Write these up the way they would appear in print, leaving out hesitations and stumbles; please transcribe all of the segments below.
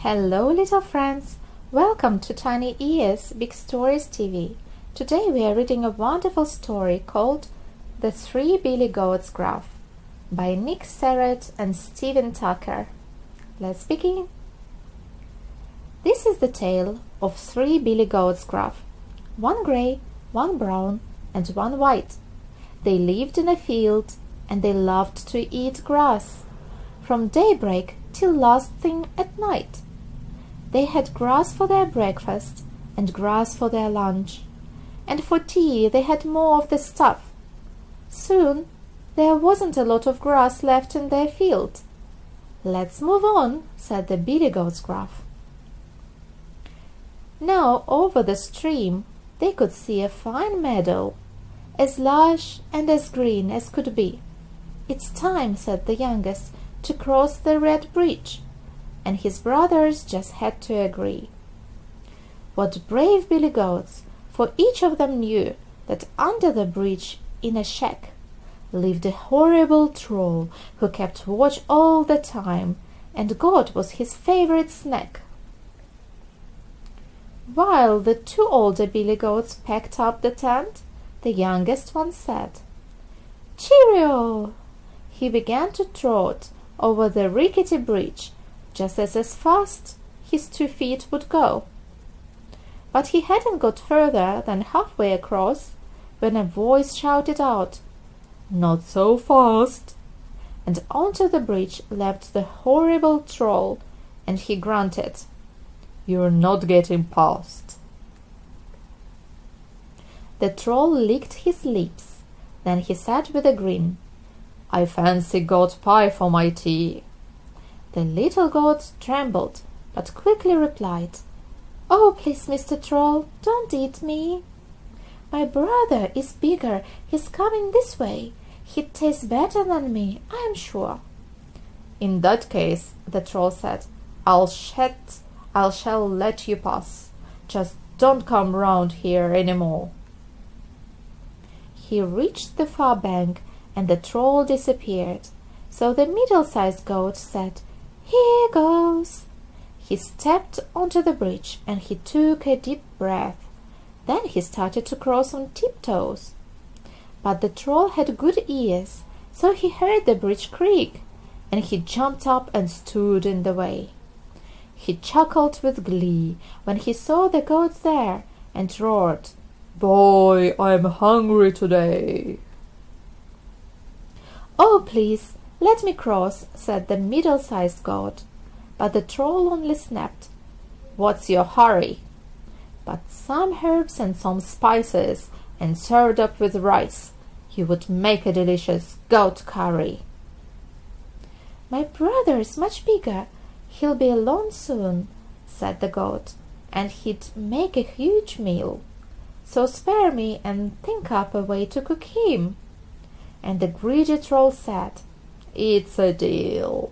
Hello little friends, welcome to Tiny Ears Big Stories TV. Today we are reading a wonderful story called The Three Billy Goats Gruff by Nick Serrett and Stephen Tucker. Let's begin. This is the tale of three Billy Goats Gruff, one grey, one brown and one white. They lived in a field and they loved to eat grass from daybreak till last thing at night. They had grass for their breakfast and grass for their lunch, and for tea they had more of the stuff. Soon there wasn't a lot of grass left in their field. "Let's move on," said the Billy Goats Gruff. Now over the stream they could see a fine meadow, as lush and as green as could be. "It's time," said the youngest, "to cross the red bridge," and his brothers just had to agree. What brave Billy Goats, for each of them knew that under the bridge in a shack lived a horrible troll who kept watch all the time, and God was his favorite snack. While the two older Billy Goats packed up the tent, the youngest one said, "Cheerio!" He began to trot over the rickety bridge, just as fast his 2 feet would go. But he hadn't got further than halfway across when a voice shouted out, "Not so fast!" And onto the bridge leapt the horrible troll, and he grunted, "You're not getting past." The troll licked his lips, then he said with a grin, "I fancy goat pie for my tea." The little goat trembled, but quickly replied, "Oh, please, Mr. Troll, don't eat me. My brother is bigger, he's coming this way. He'd taste better than me, I am sure." "In that case," the troll said, I shall let you pass. Just don't come round here any more." He reached the far bank, and the troll disappeared. So the middle-sized goat said, "Here goes." He stepped onto the bridge and he took a deep breath. Then he started to cross on tiptoes. But the troll had good ears, so he heard the bridge creak, and he jumped up and stood in the way. He chuckled with glee when he saw the goat there and roared, "Boy, I'm hungry today." "Oh, please, let me cross," said the middle-sized goat. But the troll only snapped, "What's your hurry?" "But some herbs and some spices, and served up with rice, you would make a delicious goat curry." "My brother's much bigger. He'll be alone soon," said the goat, "and he'd make a huge meal. So spare me and think up a way to cook him." And the greedy troll said, "It's a deal."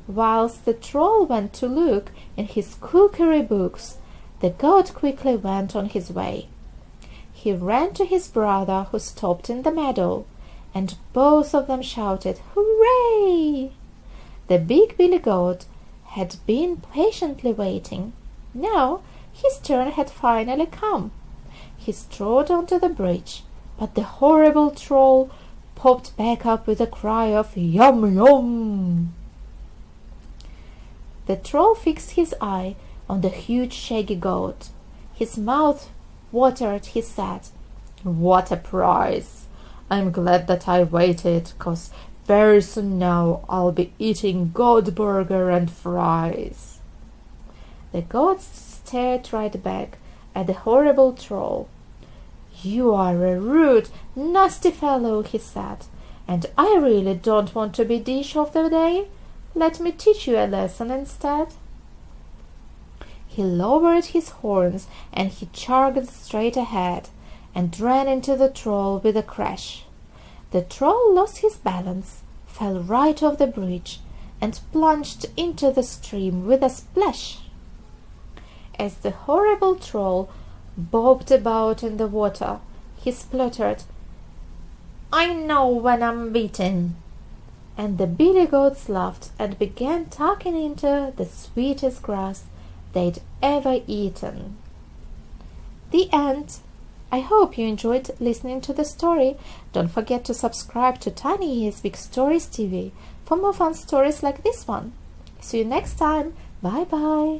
Whilst the troll went to look in his cookery books, the goat quickly went on his way. He ran to his brother, who stopped in the meadow, and both of them shouted, "Hooray!" The big Billy Goat had been patiently waiting. Now his turn had finally come. He strode onto the bridge, but the horrible troll popped back up with a cry of "Yum, yum!" The troll fixed his eye on the huge shaggy goat. His mouth watered, he said, "What a prize! I'm glad that I waited, 'cause very soon now I'll be eating goat burger and fries." The goat stared right back at the horrible troll. "You are a rude, nasty fellow," he said, "and I really don't want to be dish of the day. Let me teach you a lesson instead." He lowered his horns and he charged straight ahead and ran into the troll with a crash. The troll lost his balance, fell right off the bridge, and plunged into the stream with a splash. As the horrible troll bobbed about in the water, he spluttered, "I know when I'm beaten." And the Billy Goats laughed and began tucking into the sweetest grass they'd ever eaten. The end. I hope you enjoyed listening to the story. Don't forget to subscribe to Tiny Ears Big Stories TV for more fun stories like this one. See you next time. Bye bye.